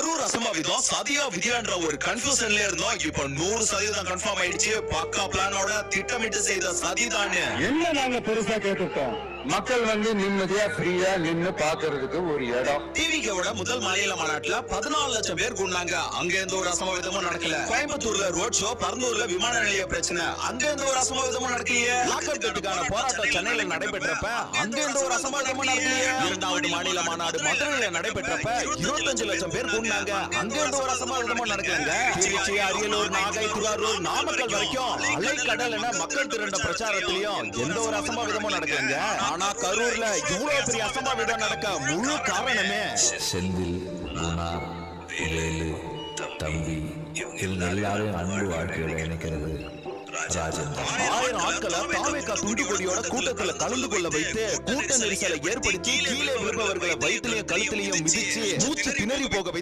கரூர் அசம்பாவிதம் சதியா விதியான்ற ஒரு கன்ஃபியூஷன்ல இருந்தோம். இப்ப 100% கன்ஃபார்ம் ஆயிடுச்சு. பக்கா பிளானோட திட்டமிட்டு செய்த சதிதானே. என்ன நாங்க பெருசா கேட்டுட்டோம்? மக்கள் நிம்மதியா ஃப்ரீயா நின்னு பாக்குறதுக்கு ஒரு இடம். டிவிக்கோட முதல் மாநில மாநாட்டுல 14 லட்சம் பேர் கூடினாங்க. அங்க எந்த ஒரு அசம்பாவிதமும் நடக்கல. கோயம்புத்தூர்ல ரோட் ஷோ, பர்னூர்ல விமான நிலைய பிரச்சனை, அங்க எந்த ஒரு அசம்பாவிதமும் நடக்கலையே. லாக்கப் டெட்டுக்கான போராட்டம் சென்னையில நடைபெற்றப்ப அங்க எந்த ஒரு அசம்பாவிதமும் நடக்கலையே. இரண்டாவது மாநில மாநாடு மதுரையில நடைபெற்றப்ப 25 லட்சம் பேர் கூடினாங்க. அங்க எந்த ஒரு அசம்பாவிதமும் நடக்கலங்க. திருச்சி, அரியலூர், நாகை, திருவாரூர், நாமக்கல் வரைக்கும் அலைக்கடல் என மக்கள் திரண்ட பிரச்சாரத்திலையும் எந்த ஒரு அசம்பாவிதமும் நடக்கலங்க. ஆனா கரூர்ல இவ்வளவு பெரிய அசம்பாவிதம் நடக்க முழு காரணமே செந்தில், குணா, வேலு, தம்பி இவங்க எல்லாரும் அன்பு வாழ்க்கையோட இணைக்கிறது ராஜேந்திரன். 1000 ஆட்களை தாவேகா துண்டு கொடியோட கூட்டத்துல கலந்து கொள்ள வைத்து கூட்ட நெரிசலை ஏற்படுத்தி கீழே விழுபவர்களை வயிற்றிலையும் கழுத்திலையும் மிதிச்சு மூச்சு திணறி போக வைத்து